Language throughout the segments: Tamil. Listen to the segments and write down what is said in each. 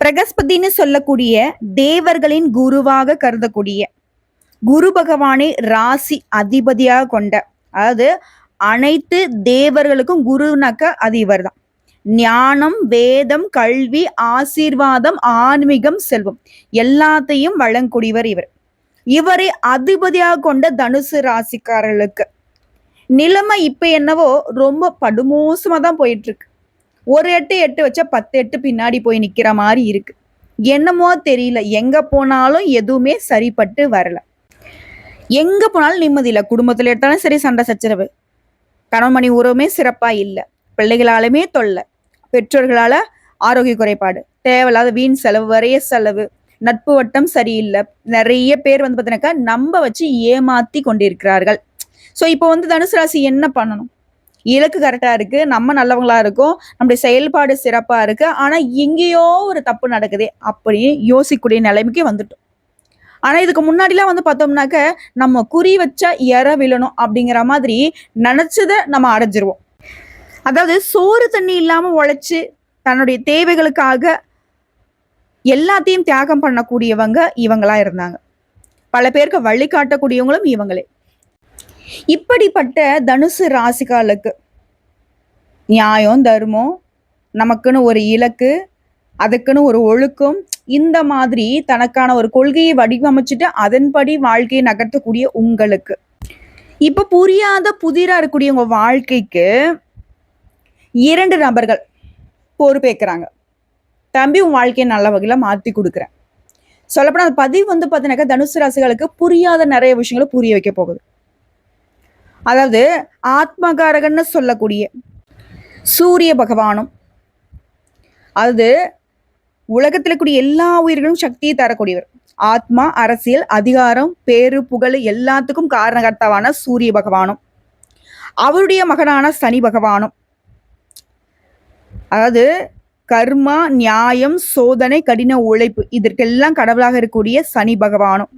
பிரகஸ்பதின்னு சொல்லக்கூடிய தேவர்களின் குருவாக கருதக்கூடிய குரு பகவானை ராசி அதிபதியாக கொண்ட, அதாவது அனைத்து தேவர்களுக்கும் குருனாக்க அது இவர் தான். ஞானம், வேதம், கல்வி, ஆசீர்வாதம், ஆன்மீகம், செல்வம் எல்லாத்தையும் வழங்கக்கூடியவர் இவர். இவரை அதிபதியாக கொண்ட தனுசு ராசிக்காரர்களுக்கு நிலைமை இப்ப என்னவோ ரொம்ப படுமோசமா தான் போயிட்டு இருக்கு. ஒரு எட்டு எட்டு வச்சா 10 எட்டு பின்னாடி போய் நிக்கிற மாதிரி இருக்கு. என்னமோ தெரியல, எங்க போனாலும் எதுவுமே சரிப்பட்டு வரல. எங்க போனாலும் நிம்மதி இல்லை. குடும்பத்துல எடுத்தாலும் சரி சண்டை சச்சரவு, கணவன் மணி உறவுமே சிறப்பா இல்லை, பிள்ளைகளாலுமே தொல்லை, பெற்றோர்களால ஆரோக்கிய குறைபாடு, தேவையில்லாத வீண் செலவு, வரைய செலவு, நட்பு வட்டம் சரியில்லை. நிறைய பேர் பார்த்தீங்கன்னாக்கா நம்ப வச்சு ஏமாத்தி கொண்டிருக்கிறார்கள். ஸோ இப்போ தனுசு ராசி என்ன பண்ணணும்? இலக்கு கரெக்டா இருக்கு, நம்ம நல்லவங்களா இருக்கோம், நம்முடைய செயல்பாடு சிறப்பா இருக்கு, ஆனா எங்கேயோ ஒரு தப்பு நடக்குது அப்படின்னு யோசிக்கக்கூடிய நிலைமைக்கு வந்துட்டோம். ஆனா இதுக்கு முன்னாடிலாம் பார்த்தோம்னாக்க நம்ம குறி வச்சா இற விழணும் அப்படிங்கிற மாதிரி நினைச்சதை நம்ம அடைஞ்சிருவோம். அதாவது சோறு தண்ணி இல்லாம உழைச்சு தன்னுடைய தேவைகளுக்காக எல்லாத்தையும் தியாகம் பண்ணக்கூடியவங்க இவங்களா இருந்தாங்க. பல பேருக்கு வழிகாட்டக்கூடியவங்களும் இவங்களே. இப்படிப்பட்ட தனுசு ராசிக்காலுக்கு நியாயம், தர்மம், நமக்குன்னு ஒரு இலக்கு, அதுக்குன்னு ஒரு ஒழுக்கம், இந்த மாதிரி தனக்கான ஒரு கொள்கையை வடிவமைச்சுட்டு அதன்படி வாழ்க்கையை நகர்த்தக்கூடிய உங்களுக்கு இப்ப புரியாத புதிரா இருக்கக்கூடிய உங்க வாழ்க்கைக்கு 2 நபர்கள் பொறுப்பேற்கிறாங்க. தம்பி, உன் வாழ்க்கையை நல்ல வகையில மாத்தி கொடுக்குறேன். சொல்லப்போனா அந்த பதிவு பார்த்தீங்கன்னாக்கா தனுசு ராசிகளுக்கு புரியாத நிறைய விஷயங்களை புரிய வைக்க போகுது. அதாவது ஆத்மகாரகன்னு சொல்லக்கூடிய சூரிய பகவானும், அது உலகத்தில் கூடிய எல்லா உயிர்களும் சக்தியை தரக்கூடியவர். ஆத்மா, அரசியல், அதிகாரம், பேரு, புகழ் எல்லாத்துக்கும் காரணகர்த்தாவான சூரிய பகவானும், அவருடைய மகனான சனி பகவானும், அதாவது கர்மா, நியாயம், சோதனை, கடின உழைப்பு இதற்கெல்லாம் கடவுளாக இருக்கக்கூடிய சனி பகவானும்,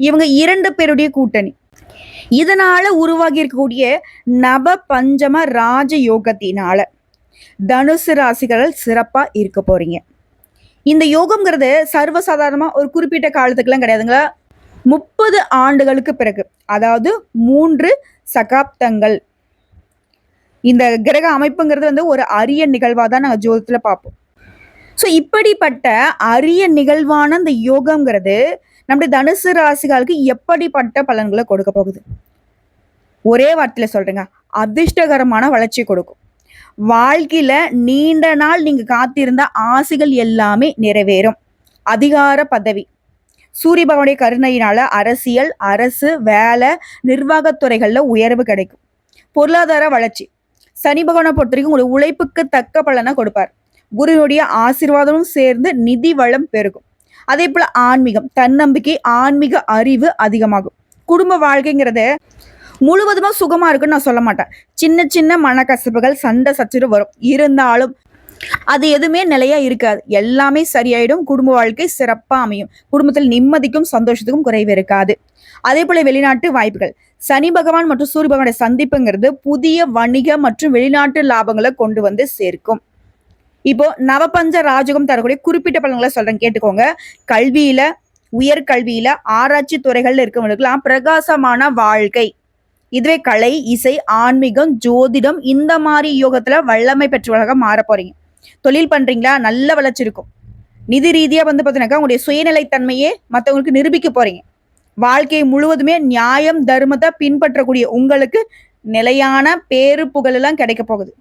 இவங்க 2 பேருடைய கூட்டணி. இதனால உருவாகி இருக்கக்கூடிய நவ பஞ்சம ராஜ யோகத்தினால தனுசு ராசிகள் சிறப்பா இருக்க போறீங்க. இந்த யோகம்ங்கிறது சர்வசாதாரணமா ஒரு குறிப்பிட்ட காலத்துக்குலாம் கிடையாதுங்களா. 30 ஆண்டுகளுக்கு பிறகு, அதாவது 3 சகாப்தங்கள், இந்த கிரக அமைப்புங்கிறது ஒரு அரிய நிகழ்வா தான் நாங்கள் ஜோதிடத்துல பார்ப்போம். ஸோ இப்படிப்பட்ட அரிய நிகழ்வான இந்த யோகம்ங்கிறது நம்முடைய தனுசு ராசிகளுக்கு எப்படிப்பட்ட பலன்களை கொடுக்க போகுது? ஒரே வார்த்தையில சொல்றேங்க, அதிர்ஷ்டகரமான வளர்ச்சி கொடுக்கும். வாழ்க்கையில நீண்ட நாள் நீங்க காத்திருந்த ஆசைகள் எல்லாமே நிறைவேறும். அதிகார பதவி, சூரிய பகவானுடைய கருணையினால அரசியல், அரசு, வேலை, நிர்வாகத்துறைகள்ல உயர்வு கிடைக்கும். பொருளாதார வளர்ச்சி, சனி பகவானை பொறுத்த வரைக்கும் உங்களுடைய உழைப்புக்கு தக்க பலனை கொடுப்பார். குருனுடைய ஆசீர்வாதமும் சேர்ந்து நிதி வளம் பெருகும். அதே போல ஆன்மீகம், தன்னம்பிக்கை, ஆன்மீக அறிவு அதிகமாகும். குடும்ப வாழ்க்கைங்கிறத முழுவதுமா சுகமா இருக்குன்னு நான் சொல்ல மாட்டேன். சின்ன சின்ன மனக்கசப்புகள், சண்டை சச்சரவு வரும். இருந்தாலும் அது எதுவுமே நிலையா இருக்காது. எல்லாமே சரியாயிடும். குடும்ப வாழ்க்கை சிறப்பா அமையும். குடும்பத்தில் நிம்மதிக்கும் சந்தோஷத்துக்கும் குறைவு இருக்காது. அதே போல வெளிநாட்டு வாய்ப்புகள், சனி பகவான் மற்றும் சூரிய பகவானுடைய சந்திப்புங்கிறது புதிய வணிக மற்றும் வெளிநாட்டு லாபங்களை கொண்டு சேர்க்கும். இப்போ நவபஞ்ச ராஜகம் தரக்கூடிய குறிப்பிட்ட பலன்களை சொல்றேன், கேட்டுக்கோங்க. கல்வியில, உயர்கல்வியில, ஆராய்ச்சி துறைகள்ல இருக்கவங்களுக்குலாம் பிரகாசமான வாழ்க்கை. இதுவே கலை, இசை, ஆன்மீகம், ஜோதிடம் இந்த மாதிரி யோகத்துல வல்லமை பெற்றவர்களாக மாற போறீங்க. தொழில் பண்றீங்களா, நல்ல வளர்ச்சி இருக்கும். நிதி ரீதியா பார்த்தீங்கன்னாக்கா உங்களுடைய சுயநிலைத்தன்மையே மற்றவங்களுக்கு நிரூபிக்க போறீங்க. வாழ்க்கை முழுவதுமே நியாயம், தர்மத்தை பின்பற்றக்கூடிய உங்களுக்கு நிலையான பேரு புகழ் எல்லாம் கிடைக்க போகுது.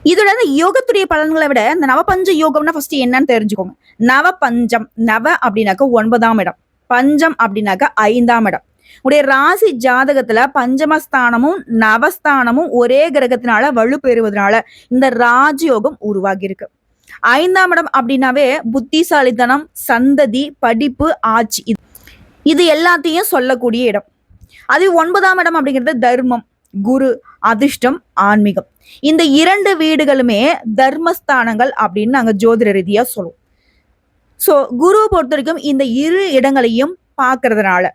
இதோட யோகத்துடைய பலன்களை விட இந்த நவபஞ்ச யோகம்னா ஃபர்ஸ்ட் என்னன்னு தெரிஞ்சுக்கோங்க. நவபஞ்சம், நவ அப்படின்னாக்க 9ஆம் இடம், பஞ்சம் அப்படின்னாக்க 5ஆம் இடம். உடைய ராசி ஜாதகத்துல பஞ்சமஸ்தானமும் நவஸ்தானமும் ஒரே கிரகத்தினால வலு பெறுவதனால இந்த ராஜயோகம் உருவாகி இருக்கு. 5ஆம் இடம் அப்படின்னாவே புத்திசாலித்தனம், சந்ததி, படிப்பு, ஆட்சி, இது எல்லாத்தையும் சொல்லக்கூடிய இடம். அது 9ஆம் இடம் அப்படிங்கிறது தர்மம், குரு, அதிர்ஷ்டம், ஆன்மீகம். இந்த 2 வீடுகளுமே தர்மஸ்தானங்கள் அப்படின்னு நாங்க ஜோதிட ரீதியா சொல்லுவோம். ஸோ குருவை பொறுத்த வரைக்கும் இந்த 2 இடங்களையும் பார்க்கறதுனால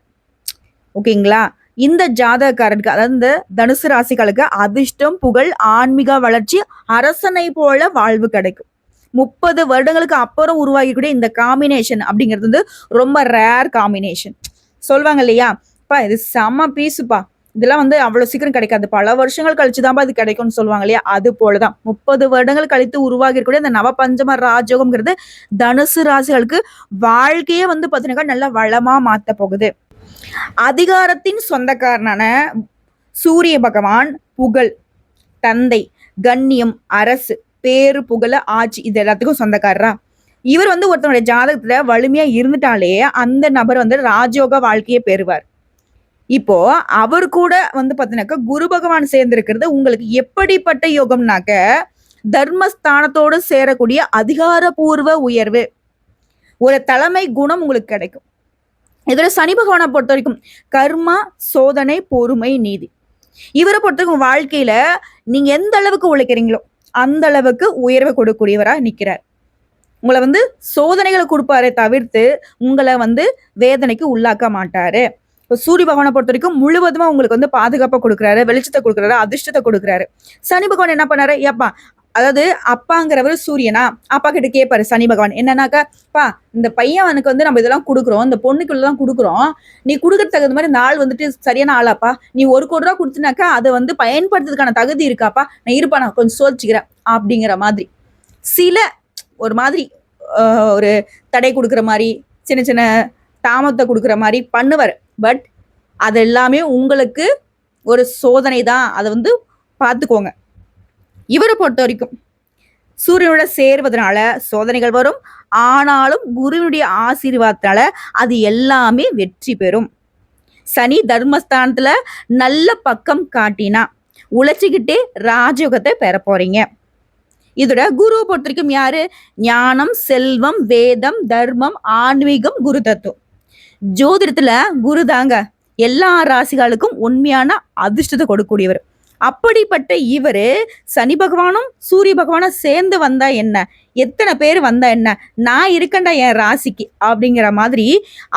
ஓகேங்களா, இந்த ஜாதகக்காரருக்கு, அதாவது இந்த தனுசு ராசிகளுக்கு அதிர்ஷ்டம், புகழ், ஆன்மீக வளர்ச்சி, அரசனை போல வாழ்வு கிடைக்கும். 30 வருடங்களுக்கு அப்புறம் உருவாகிக்கூடிய இந்த காம்பினேஷன் அப்படிங்கிறது வந்து ரொம்ப ரேர் காம்பினேஷன். சொல்லுவாங்க இல்லையா, பா இது செம்ம பீஸுப்பா, இதெல்லாம் வந்து அவ்வளவு சீக்கிரம் கிடைக்காது, பல வருஷங்கள் கழிச்சுதான்ப்பா இது கிடைக்கும்னு சொல்லுவாங்க இல்லையா, அது போலதான் 30 வருடங்கள் கழித்து உருவாகி இருக்கக்கூடிய இந்த நவபஞ்சம ராஜயோகம்ங்கிறது தனுசு ராசிகளுக்கு வாழ்க்கையே வந்து பாத்தீங்கன்னா நல்லா வளமா மாத்த போகுது. அதிகாரத்தின் சொந்தக்காரனான சூரிய பகவான் புகழ், தந்தை, கண்ணியம், அரசு, பேரு, புகழ, ஆட்சி இது எல்லாத்துக்கும் சொந்தக்காரரா. இவர் வந்து ஒருத்தனுடைய ஜாதகத்துல வலிமையா இருந்துட்டாலே அந்த நபர் வந்து ராஜயோக வாழ்க்கையை பெறுவார். இப்போ அவர் கூட வந்து பாத்தீங்கன்னாக்க குரு பகவான் சேர்ந்திருக்கிறது உங்களுக்கு எப்படிப்பட்ட யோகம்னாக்க தர்மஸ்தானத்தோடு சேரக்கூடிய அதிகாரபூர்வ உயர்வு, ஒரு தலைமை குணம் உங்களுக்கு கிடைக்கும். இதுல சனி பகவானை பொறுத்த வரைக்கும் கர்மா, சோதனை, பொறுமை, நீதி. இவரை பொறுத்தவரைக்கும் வாழ்க்கையில நீங்க எந்த அளவுக்கு உழைக்கிறீங்களோ அந்த அளவுக்கு உயர்வை கொடுக்கக்கூடியவரா நிக்கிறார். உங்களை வந்து சோதனைகளை கொடுப்பாரே தவிர்த்து உங்களை வந்து வேதனைக்கு உள்ளாக்க மாட்டாரு. சூரிய பகவானை பொறுத்த வரைக்கும் முழுவதுமா உங்களுக்கு வந்து பாதுகாப்பை கொடுக்குறாரு, வெளிச்சத்தை கொடுக்குறாரு, அதிர்ஷ்டத்தை கொடுக்குறாரு. சனி பகவான் என்ன பண்ணாரு, ஏப்பா அதாவது அப்பாங்கிறவர் சூரியனா, அப்பா கிட்ட கேட்பாரு சனி பகவான் என்னன்னாக்கா, பா இந்த பையனுக்கு வந்து நம்ம இதெல்லாம் கொடுக்குறோம், இந்த பொண்ணுக்குள்ளதான் கொடுக்குறோம், நீ கொடுக்கறது தகுந்த மாதிரி இந்த ஆள் வந்துட்டு சரியான ஆளாப்பா, நீ 1 கோடி ரூபா கொடுத்தினாக்கா அதை வந்து பயன்படுத்துறதுக்கான தகுதி இருக்காப்பா, நான் இருப்பா நான் கொஞ்சம் சோதிச்சுக்கிறேன் அப்படிங்கிற மாதிரி சில ஒரு மாதிரி ஒரு தடை கொடுக்குற மாதிரி சின்ன சின்ன தாமத்தை கொடுக்குற மாதிரி பண்ணுவார். பட் அது எல்லாமே உங்களுக்கு ஒரு சோதனை தான், அதை வந்து பார்த்துக்கோங்க. இவரை பொறுத்த வரைக்கும் சூரியனோட சேர்வதனால சோதனைகள் வரும், ஆனாலும் குருவினுடைய ஆசீர்வாதத்தால அது எல்லாமே வெற்றி பெறும். சனி தர்மஸ்தானத்துல நல்ல பக்கம் காட்டினா உழைச்சிக்கிட்டே ராஜயோகத்தை பெற போறீங்க. இதோட குருவை பொறுத்த வரைக்கும் யாரு, ஞானம், செல்வம், வேதம், தர்மம், ஆன்மீகம், குரு தத்துவம். ஜோதிடத்துல குரு தாங்க எல்லா ராசிகளுக்கும் உண்மையான அதிர்ஷ்டத்தை கொடுக்கக்கூடியவர். அப்படிப்பட்ட இவரு சனி பகவானும் சூரிய பகவானும் சேர்ந்து வந்தா என்ன, எத்தனை பேர் வந்தா என்ன, நான் இருக்கண்டா என் ராசிக்கு அப்படிங்கிற மாதிரி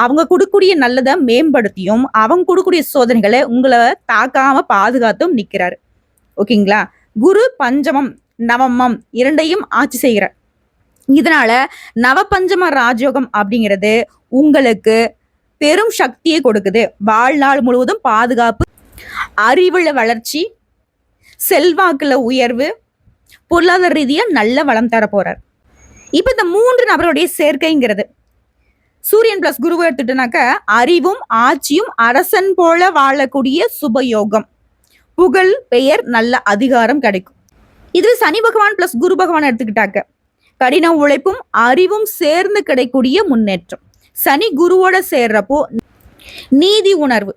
அவங்க கொடுக்கக்கூடிய நல்லதை மேம்படுத்தியும் அவங்க கொடுக்கக்கூடிய சோதனைகளை உங்களை தாக்காம பாதுகாத்தும் நிக்கிறாரு. ஓகேங்களா. குரு பஞ்சமம் நவமம் இரண்டையும் ஆட்சி செய்கிறார். இதனால நவபஞ்சம ராஜயோகம் அப்படிங்கிறது உங்களுக்கு பெரும் சக்தியை கொடுக்குது. வாழ்நாள் முழுவதும் பாதுகாப்பு, அறிவுல வளர்ச்சி, செல்வாக்குல உயர்வு, பொருளாதார ரீதியா நல்ல வளம் தர போறார். இப்ப இந்த 3 நபருடைய சேர்க்கைங்கிறது சூரியன் பிளஸ் குருவை எடுத்துட்டோம்னாக்க அறிவும் ஆட்சியும் அரசன் போல வாழக்கூடிய சுபயோகம், புகழ், பெயர், நல்ல அதிகாரம் கிடைக்கும். இது சனி பகவான் பிளஸ் குரு பகவான் எடுத்துக்கிட்டாக்க கடின உழைப்பும் அறிவும் சேர்ந்து கிடைக்கூடிய முன்னேற்றம். சனி குருவோட சேர்றப்போ நீதி உணர்வு,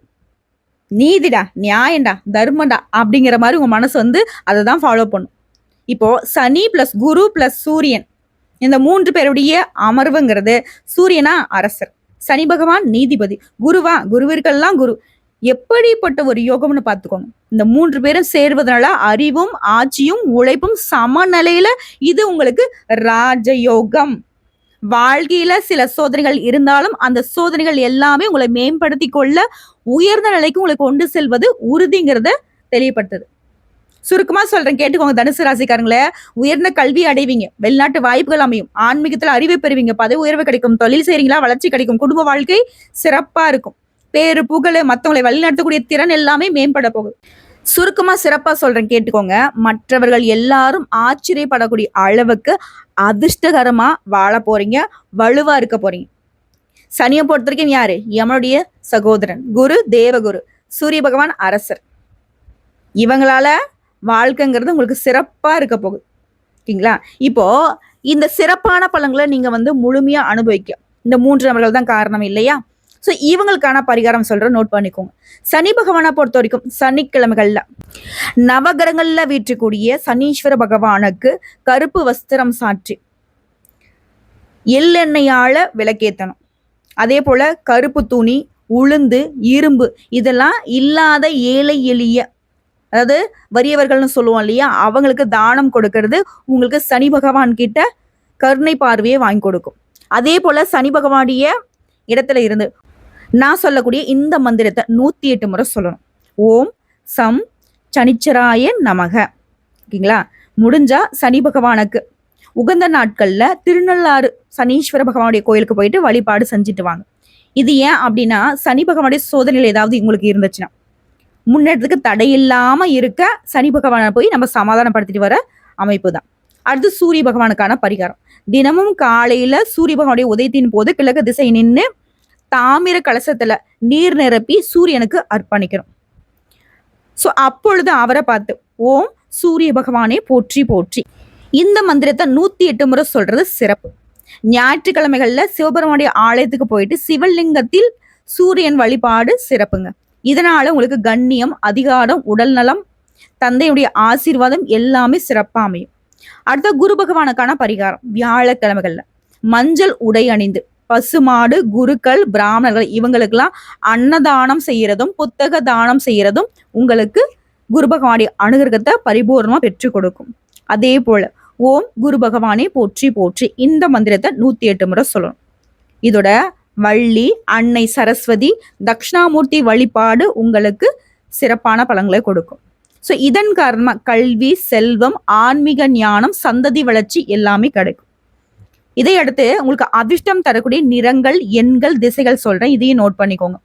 நீதிடா, நியாயம்டா, தர்மண்டா அப்படிங்கிற மாதிரி உங்க மனசு வந்து அதை தான் ஃபாலோ பண்ணும். இப்போ சனி பிளஸ் குரு பிளஸ் சூரியன் இந்த 3 பேருடைய அமர்வுங்கிறது சூரியனா அரசர், சனி பகவான் நீதிபதி, குருவிற்கெல்லாம் குரு. எப்படிப்பட்ட ஒரு யோகம்னு பார்த்துக்கோங்க. இந்த 3 பேரும் சேர்வதனால அறிவும் ஆட்சியும் உழைப்பும் சமநிலையில இது உங்களுக்கு ராஜயோகம். வாழ்க்கையில சில சோதனைகள் இருந்தாலும் அந்த சோதனைகள் எல்லாமே உங்களை மேம்படுத்தி கொள்ள உயர்ந்த நிலைக்கு உங்களை கொண்டு செல்வது உறுதிங்கிறத தெளிவுபடுத்துது. சுருக்கமா சொல்றேன் கேட்டுக்கோங்க தனுசு ராசிக்காரங்களே, உயர்ந்த கல்வி அடைவீங்க, வெளிநாட்டு வாய்ப்புகள் அமையும், ஆன்மீகத்துல அறிவை பெறுவீங்க, பதவி உயர்வு கிடைக்கும், தொழில் செய்றீங்களா வளர்ச்சி கிடைக்கும், குடும்ப வாழ்க்கை சிறப்பா இருக்கும், பேரு புகழ், மற்றவங்களை வழிநடத்தக்கூடிய திறன் எல்லாமே மேம்பட போகுது. சுருக்கமா சிறப்பா சொல்றேன் கேட்டுக்கோங்க. மற்றவர்கள் எல்லாரும் ஆச்சரியப்படக்கூடிய அளவுக்கு அதிர்ஷ்டகரமா வாழ போறீங்க, வலுவா இருக்க போறீங்க. சனியை பொறுத்த வரைக்கும் யாரு, யமனுடைய சகோதரன், குரு தேவகுரு, சூரிய பகவான் அரசர். இவங்களால வாழ்க்கைங்கிறது உங்களுக்கு சிறப்பா இருக்க போகுது. ஓகேங்களா. இப்போ இந்த சிறப்பான பலன்களை நீங்க வந்து முழுமையா அனுபவிக்க இந்த 3 நபர்கள் தான் காரணம் இல்லையா. ஸோ இவங்களுக்கான பரிகாரம் சொல்றேன், நோட் பண்ணிக்கோங்க. சனி பகவானை பொறுத்த வரைக்கும் சனிக்கிழமைகள்ல நவகிரகங்கள்ல வீற்றக்கூடிய சனீஸ்வர பகவானுக்கு கருப்பு வஸ்திரம் சாற்றி எள்ளெண்ணெயால விளக்கேத்தணும். அதே போல கருப்பு துணி, உளுந்து, இரும்பு இதெல்லாம் இல்லாத ஏழை எளிய, அதாவது வறியவர்கள்னு சொல்லுவோம் இல்லையா, அவங்களுக்கு தானம் கொடுக்கறது உங்களுக்கு சனி பகவான் கிட்ட கருணை பார்வையை வாங்கி கொடுக்கும். அதே போல சனி பகவானுடைய இடத்துல இருந்து நான் சொல்லக்கூடிய இந்த மந்திரத்தை 108 முறை சொல்லணும். ஓம் சம் சனிச்சராய நமக. ஓகேங்களா. முடிஞ்சா சனி பகவானுக்கு உகந்த நாட்கள்ல திருநள்ளாறு சனீஸ்வர பகவானுடைய கோயிலுக்கு போயிட்டு வழிபாடு செஞ்சுட்டு வாங்க. இது ஏன் அப்படின்னா, சனி பகவானுடைய சோதனையில் ஏதாவது உங்களுக்கு இருந்துச்சுன்னா முன்னேற்றத்துக்கு தடையில்லாம இருக்க சனி பகவானை போய் நம்ம சமாதானப்படுத்திட்டு வர அமைப்பு தான். அடுத்து சூரிய பகவானுக்கான பரிகாரம். தினமும் காலையில சூரிய பகவானுடைய உதயத்தின் போது கிழக்கு திசை நின்று தாமிர கலசத்துல நீர் நிரப்பி சூரியனுக்கு அர்ப்பணிக்கிறோம். ஸோ அப்பொழுது அவரை பார்த்து ஓம் சூரிய பகவானே போற்றி போற்றி இந்த மந்திரத்தை 108 முறை சொல்றது சிறப்பு. ஞாயிற்றுக்கிழமைகள்ல சிவபெருமானுடைய ஆலயத்துக்கு போயிட்டு சிவலிங்கத்தில் சூரியன் வழிபாடு சிறப்புங்க. இதனால உங்களுக்கு கண்ணியம், அதிகாரம், உடல் நலம், தந்தையுடைய ஆசீர்வாதம் எல்லாமே சிறப்பா அமையும். அடுத்த குரு பகவானுக்கான பரிகாரம். வியாழக்கிழமைகள்ல மஞ்சள் உடை அணிந்து பசுமாடு, குருக்கள், பிராமணர்கள் இவங்களுக்கெல்லாம் அன்னதானம் செய்யறதும் புத்தக தானம் செய்யறதும் உங்களுக்கு குரு பகவானுடைய அனுகிரகத்தை பரிபூர்ணமா பெற்றுக் கொடுக்கும். அதே போல ஓம் குரு பகவானே போற்றி போற்றி இந்த மந்திரத்தை 108 முறை சொல்லணும். இதோட வள்ளி, அன்னை சரஸ்வதி, தட்சிணாமூர்த்தி வழிபாடு உங்களுக்கு சிறப்பான பலன்களை கொடுக்கும். ஸோ இதன் காரணமா கல்வி, செல்வம், ஆன்மீக ஞானம், சந்ததி வளர்ச்சி எல்லாமே கிடைக்கும். இதையடுத்து உங்களுக்கு அதிர்ஷ்டம் தரக்கூடிய நிறங்கள், எண்கள், திசைகள் சொல்றேன், இதையும் நோட் பண்ணிக்கோங்க.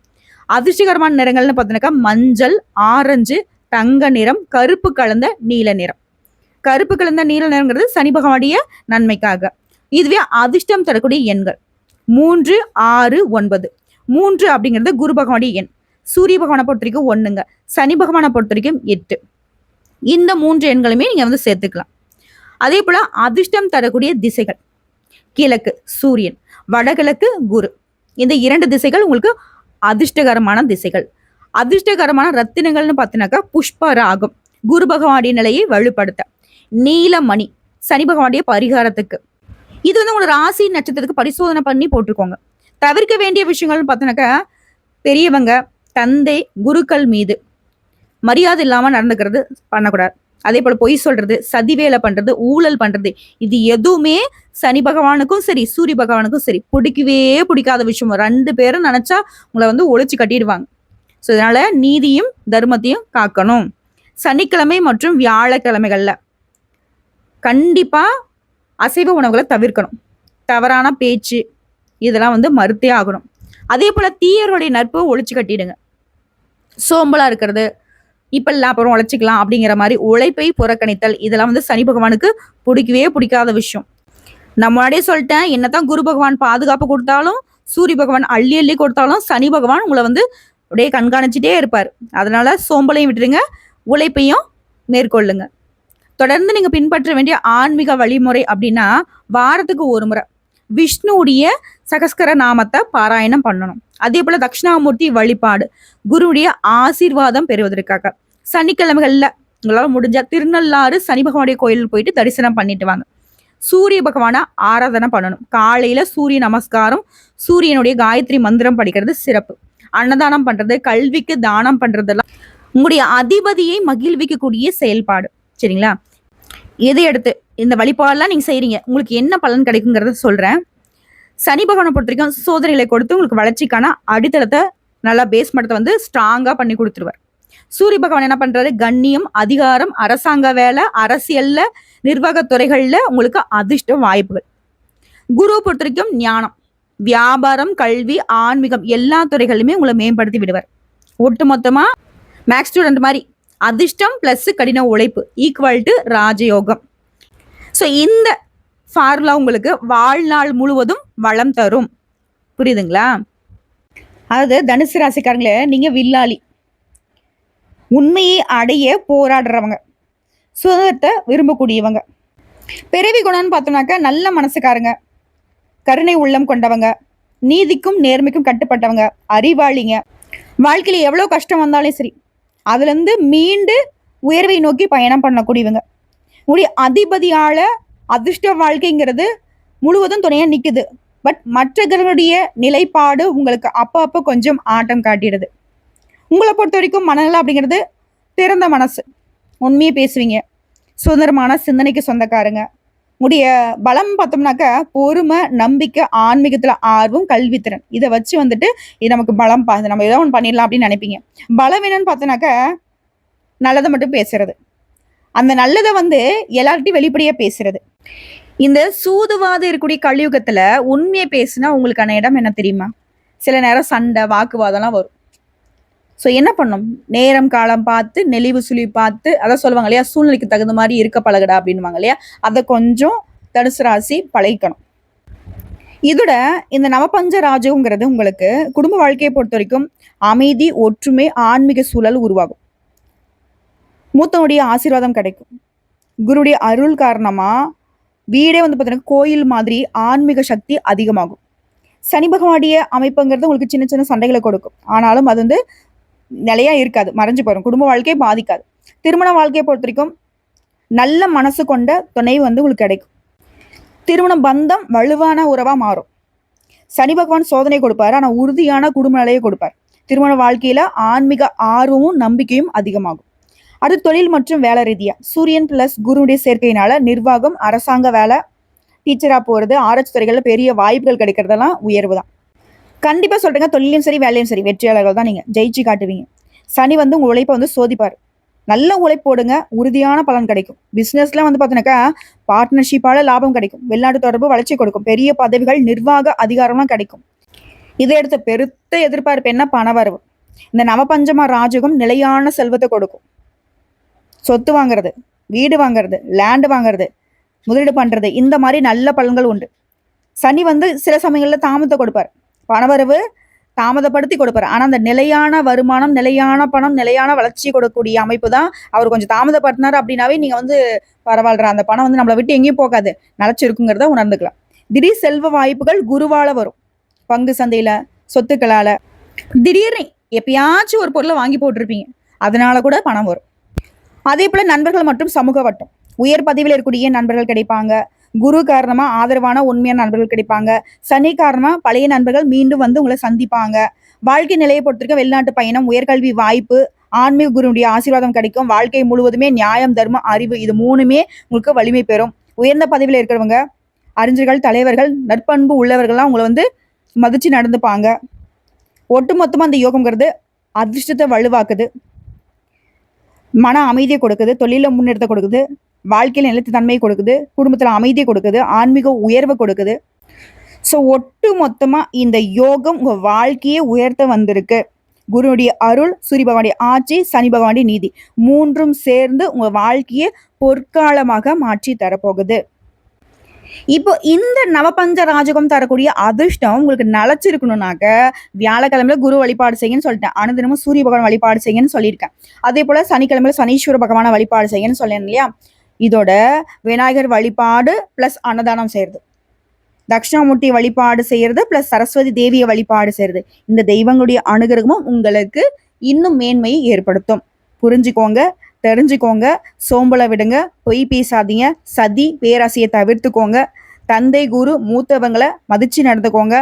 அதிர்ஷ்டகரமான நிறங்கள்னு பார்த்தீங்கன்னாக்கா மஞ்சள், ஆரஞ்சு, தங்க நிறம், கருப்பு கலந்த நீல நிறம். கருப்பு கலந்த நீல நிறங்கிறது சனி பகவானுடைய நன்மைக்காக. இதுவே அதிர்ஷ்டம் தரக்கூடிய எண்கள் 3, 6, 9. 3 அப்படிங்கிறது குரு பகவானுடைய எண். சூரிய பகவானை பொறுத்த வரைக்கும் 1ங்க, சனி பகவானை பொறுத்த வரைக்கும் 8. இந்த 3 எண்களுமே நீங்க வந்து சேர்த்துக்கலாம். அதே போல அதிர்ஷ்டம் தரக்கூடிய திசைகள் கிழக்கு சூரியன், வடகிழக்கு குரு. இந்த 2 திசைகள் உங்களுக்கு அதிர்ஷ்டகரமான திசைகள். அதிர்ஷ்டகரமான ரத்தினங்கள்னு பார்த்தீங்கன்னாக்கா புஷ்ப ராகம் குரு பகவானுடைய நிலையை வலுப்படுத்த, நீலமணி சனி பகவானுடைய பரிகாரத்துக்கு. இது வந்து உங்களோட ராசி நட்சத்திரத்துக்கு பரிசோதனை பண்ணி போட்டுக்கோங்க. தவிர்க்க வேண்டிய விஷயங்கள்னு பார்த்தீங்கன்னாக்கா பெரியவங்க, தந்தை, குருக்கள் மீது மரியாதை இல்லாம நடந்துக்கிறது பண்ணக்கூடாது. அதே போல பொய் சொல்றது, சதி வேலை பண்றது, ஊழல் பண்றது, இது எதுவுமே சனி பகவானுக்கும் சரி சூரிய பகவானுக்கும் சரி பிடிக்கவே பிடிக்காத விஷயம். 2 பேரும் நினைச்சா உங்களை வந்து ஒழிச்சு கட்டிடுவாங்க. ஸோ இதனால நீதியும் தர்மத்தையும் காக்கணும். சனிக்கிழமை மற்றும் வியாழக்கிழமைகள்ல கண்டிப்பா அசைவ உணவுகளை தவிர்க்கணும். தவறான பேச்சு இதெல்லாம் வந்து மறுத்தே ஆகணும். அதே போல தீயர்களுடைய நட்பு ஒழிச்சு கட்டிடுங்க. சோம்பலா இருக்கிறது, இப்பெல்லாம் அப்புறம் உழைச்சிக்கலாம் அப்படிங்கிற மாதிரி உழைப்பை புறக்கணித்தல், இதெல்லாம் வந்து சனி பகவானுக்கு பிடிக்கவே பிடிக்காத விஷயம். நான் முன்னாடியே சொல்லிட்டேன், என்னதான் குரு பகவான் பாதுகாப்பு கொடுத்தாலும், சூரிய பகவான் அள்ளி அள்ளி கொடுத்தாலும், சனி பகவான் உங்களை வந்து அப்படியே கண்காணிச்சுட்டே இருப்பார். அதனால சோம்பலையும் விட்டுருங்க, உழைப்பையும் மேற்கொள்ளுங்க. தொடர்ந்து நீங்க பின்பற்ற வேண்டிய ஆன்மீக வழிமுறை அப்படின்னா, வாரத்துக்கு 1 முறை விஷ்ணுவுடைய சகஸ்கர நாமத்தை பாராயணம் பண்ணணும். அதே போல தட்சிணாமூர்த்தி வழிபாடு குருவுடைய ஆசீர்வாதம் பெறுவதற்காக சனிக்கிழமைகள்ல உங்களால் முடிஞ்சா திருநள்ளாறு சனி பகவானுடைய கோயிலுக்கு போயிட்டு தரிசனம் பண்ணிட்டு வாங்க. சூரிய பகவானை ஆராதனை பண்ணணும். காலையில சூரிய நமஸ்காரம், சூரியனுடைய காயத்ரி மந்திரம் படிக்கிறது சிறப்பு. அன்னதானம் பண்றது, கல்விக்கு தானம் பண்றதெல்லாம் உங்களுடைய அதிபதியை மகிழ்விக்கக்கூடிய செயல்பாடு. சரிங்களா? எதை எடுத்து இந்த வழிபாடெல்லாம் நீங்க செய்றீங்க, உங்களுக்கு என்ன பலன் கிடைக்குங்கிறத சொல்றேன். சனி பகவானை பொறுத்த வரைக்கும் சோதனைகளை கொடுத்து உங்களுக்கு வளர்ச்சிக்கான அடித்தளத்தை நல்லா பேஸ்மெண்ட்டை வந்து ஸ்ட்ராங்கா பண்ணி கொடுத்துருவார். சூரிய பகவான் என்ன பண்றாரு? கண்ணியம், அதிகாரம், அரசாங்க வேலை, அரசியல்ல, நிர்வாகத்துறைகள்ல உங்களுக்கு அதிர்ஷ்ட வாய்ப்புகள். குருவை பொறுத்த வரைக்கும் ஞானம், வியாபாரம், கல்வி, ஆன்மீகம் எல்லா துறைகளிலுமே உங்களை மேம்படுத்தி விடுவார். ஒட்டுமொத்தமா மேக்ஸ் ஸ்டூடெண்ட் மாதிரி அதிர்ஷ்டம் பிளஸ் கடின உழைப்பு ஈக்குவல் டு ராஜயோகம். ஸோ இந்த ஃபார்முலா உங்களுக்கு வாழ்நாள் முழுவதும் வளம் தரும். புரியுதுங்களா? அதாவது தனுசு ராசிக்காரங்களே, நீங்க வில்லாளி, உண்மையை அடைய போராடுறவங்க, சுதந்திரத்தை விரும்பக்கூடியவங்க. பிறவி குணம்னு பார்த்தோம்னாக்க நல்ல மனசுக்காரங்க, கருணை உள்ளம் கொண்டவங்க, நீதிக்கும் நேர்மைக்கும் கட்டுப்பட்டவங்க, அறிவாளிங்க. வாழ்க்கையில எவ்வளோ கஷ்டம் வந்தாலும் சரி அதுலேருந்து மீண்டு உயர்வை நோக்கி பயணம் பண்ணக்கூடியவங்க. உங்களுடைய அதிபதியால அதிர்ஷ்ட வாழ்க்கைங்கிறது முழுவதும் துணையாக நிற்குது. பட் மற்றவர்களுடைய நிலைப்பாடு உங்களுக்கு அப்போ கொஞ்சம் ஆட்டம் காட்டிடுது. உங்களை பொறுத்த வரைக்கும் மனநலம் அப்படிங்கிறது திறந்த மனசு, உண்மையை பேசுவீங்க, சுதந்திரமான சிந்தனைக்கு சொந்தக்காரங்க. உடைய பலம் பார்த்தோம்னாக்கா பொறுமை, நம்பிக்கை, ஆன்மீகத்தில் ஆர்வம், கல்வித்திறன், இதை வச்சு வந்துட்டு இது நமக்கு பலம், நம்ம ஏதோ ஒன்று பண்ணிடலாம் அப்படின்னு நினைப்பீங்க. பலம் என்னன்னு பார்த்தோன்னாக்கா நல்லதை மட்டும் பேசுறது, அந்த நல்லதை வந்து எல்லார்ட்டையும் வெளிப்படையாக பேசுறது. இந்த சூதுவாதம் இருக்கக்கூடிய கலியுகத்துல உண்மையை பேசினா உங்களுக்கான இடம் என்ன தெரியுமா? சில நேரம் சண்டை, வாக்குவாதம்லாம் வரும். ஸோ என்ன பண்ணும்? நேரம் காலம் பார்த்து, நெளிவு சுழிவு பார்த்து, அதான் சொல்லுவாங்க இல்லையா, சூழ்நிலைக்கு தகுந்த மாதிரி இருக்க பழகுடா அப்படின்னுவாங்க இல்லையா, அதை கொஞ்சம் தனுசு ராசி பழகிக்கணும். இதோட இந்த நவபஞ்ச ராஜகங்கிறது உங்களுக்கு குடும்ப வாழ்க்கையை பொறுத்த வரைக்கும் அமைதி, ஒற்றுமை, ஆன்மீக சூழல் உருவாகும். மூத்தனுடைய ஆசீர்வாதம் கிடைக்கும். குருடைய அருள் காரணமா வீடே வந்து பார்த்தீங்கன்னா கோயில் மாதிரி ஆன்மீக சக்தி அதிகமாகும். சனி பகவானுடைய அமைப்புங்கிறது உங்களுக்கு சின்ன சின்ன சண்டைகளை கொடுக்கும். ஆனாலும் அது வந்து நிலையா இருக்காது, மறைஞ்சு போயிடும். குடும்ப வாழ்க்கையை பாதிக்காது. திருமண வாழ்க்கையை பொறுத்த வரைக்கும் நல்ல மனசு கொண்ட துணை வந்து உங்களுக்கு கிடைக்கும். திருமண பந்தம் வலுவான உறவா மாறும். சனி பகவான் சோதனை கொடுப்பாரு, ஆனா உறுதியான குடும்ப நிலையை கொடுப்பார். திருமண வாழ்க்கையில ஆன்மீக ஆர்வமும் நம்பிக்கையும் அதிகமாகும். அது தொழில் மற்றும் வேலை ரீதியா சூரியன் பிளஸ் குருவுடைய சேர்க்கையினால நிர்வாகம், அரசாங்க வேலை, டீச்சரா போறது, ஆராய்ச்சி துறைகள்ல பெரிய வாய்ப்புகள் கிடைக்கிறதெல்லாம் உயர்வு தான். கண்டிப்பா சொல்றேங்க, தொழிலையும் சரி வேலையும் சரி வெற்றியாளர்கள் தான். நீங்க ஜெயிச்சு காட்டுவீங்க. சனி வந்து உங்க உழைப்பை வந்து சோதிப்பாரு. நல்ல உழைப்பு போடுங்க, உறுதியான பலன் கிடைக்கும். பிசினஸ்லாம் வந்து பார்த்தீங்கன்னாக்கா பார்ட்னர்ஷிப்பால லாபம் கிடைக்கும். வெளிநாட்டு தொடர்பு வளர்ச்சி கொடுக்கும். பெரிய பதவிகள், நிர்வாக அதிகாரம்லாம் கிடைக்கும். இதை எடுத்த பெருத்த எதிர்பார்ப்பு என்ன? பணவரவு. இந்த நவபஞ்சமா ராஜகம் நிலையான செல்வத்தை கொடுக்கும். சொத்து வாங்குறது, வீடு வாங்குறது, லேண்டு வாங்குறது, முதலீடு பண்றது, இந்த மாதிரி நல்ல பலன்கள் உண்டு. சனி வந்து சில சமயங்கள்ல தாமதத்தை கொடுப்பார். பணவரவு தாமதப்படுத்தி கொடுப்பாரு. ஆனா அந்த நிலையான வருமானம், நிலையான பணம், நிலையான வளர்ச்சி கொடுக்கக்கூடிய அமைப்பு தான். அவர் கொஞ்சம் தாமதப்படுத்தினார் அப்படின்னாவே நீங்க வந்து பரவாயில்ல, அந்த பணம் வந்து நம்மளை விட்டு எங்கேயும் போகாது, நிலைச்சிருக்குங்கிறத உணர்ந்துக்கலாம். திடீர் செல்வ வாய்ப்புகள் குருவால வரும். பங்கு சந்தையில, சொத்துக்களால, திடீர்னு எப்பயாச்சும் ஒரு பொருளை வாங்கி போட்டிருப்பீங்க, அதனால கூட பணம் வரும். அதே போல நண்பர்கள் மற்றும் சமூக வட்டம், உயர் பதவியில் இருக்கக்கூடிய நண்பர்கள் கிடைப்பாங்க. குரு காரணமா ஆதரவான உண்மையான நண்பர்கள் கிடைப்பாங்க. சனி காரணமா பழைய நண்பர்கள் மீண்டும் வந்து உங்களை சந்திப்பாங்க. வாழ்க்கை நிலையை பொறுத்திருக்க வெளிநாட்டு பயணம், உயர்கல்வி வாய்ப்பு, ஆன்மீக குருவுடைய ஆசீர்வாதம் கிடைக்கும். வாழ்க்கை முழுவதுமே நியாயம், தர்மம், அறிவு, இது மூணுமே உங்களுக்கு வலிமை பெறும். உயர்ந்த பதவியில் இருக்கிறவங்க, அறிஞர்கள், தலைவர்கள், நற்பண்பு உள்ளவர்கள்லாம் உங்களை வந்து மதிச்சு நடந்துப்பாங்க. ஒட்டுமொத்தமா அந்த யோகம்ங்கிறது அதிர்ஷ்டத்தை வலுவாக்குது, மன அமைதியை கொடுக்குது, தொழில முன்னெடுத்த கொடுக்குது, வாழ்க்கையில் நிலைத்த தன்மை கொடுக்குது, குடும்பத்துல அமைதியை கொடுக்குது, ஆன்மீக உயர்வை கொடுக்குது. ஸோ ஒட்டு மொத்தமா இந்த யோகம் உங்க வாழ்க்கையை உயர்த்த வந்திருக்கு. குருவுடைய அருள், சூரிய பகவானுடைய ஆட்சி, சனி பகவானுடைய நீதி, மூன்றும் சேர்ந்து உங்க வாழ்க்கையை பொற்காலமாக மாற்றி தரப்போகுது. இப்போ இந்த நவபஞ்ச ராஜகம் தரக்கூடிய அதிர்ஷ்டம் உங்களுக்கு நிலைச்சிருக்கணும்னாக்க வியாழக்கிழமையில குரு வழிபாடு செய்யுன்னு சொல்லிட்டேன். அனுதினமும் சூரிய பகவான் வழிபாடு செய்யுன்னு சொல்லியிருக்கேன். அதே போல சனிக்கிழமையில சனீஸ்வர பகவான வழிபாடு செய்யுன்னு சொன்னேன் இல்லையா? இதோட விநாயகர் வழிபாடு பிளஸ் அன்னதானம் செய்யறது, தட்சிணாமூர்த்தி வழிபாடு செய்யறது பிளஸ் சரஸ்வதி தேவியை வழிபாடு செய்யறது, இந்த தெய்வங்களுடைய அனுகிரகமும் உங்களுக்கு இன்னும் மேன்மையை ஏற்படுத்தும். புரிஞ்சுக்கோங்க, தெரிஞ்சுக்கோங்க, சோம்பலை விடுங்க, பொய் பேசாதீங்க, சதி பேராசையை தவிர்த்துக்கோங்க, தந்தை குரு மூத்தவங்களை மதிச்சு நடந்துக்கோங்க.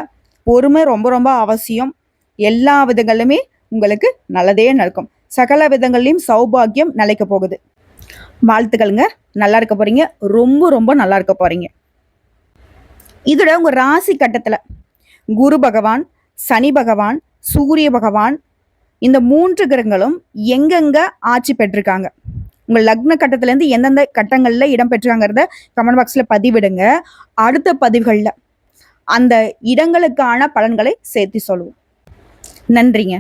பொறுமை ரொம்ப ரொம்ப அவசியம். எல்லா விதங்களிலுமே உங்களுக்கு நல்லதே நடக்கும். சகல விதங்கள்லையும் சௌபாகியம் நிலைக்க போகுது. வாழ்த்துக்கள்ங்க. நல்லா இருக்க போறீங்க. ரொம்ப ரொம்ப நல்லா இருக்க போறீங்க. இதோட உங்க ராசி கட்டத்துல குரு பகவான், சனி பகவான், சூரிய பகவான், இந்த 3 கிரகங்களும் எங்கெங்க ஆட்சி பெற்றிருக்காங்க, உங்க லக்ன கட்டத்துல இருந்து எந்தெந்த கட்டங்கள்ல இடம் பெற்றிருக்காங்கிறத கமெண்ட் பாக்ஸ்ல பதிவிடுங்க. அடுத்த பதிவுகள்ல அந்த இடங்களுக்கான பலன்களை சேர்த்து சொல்லுவோம். நன்றிங்க.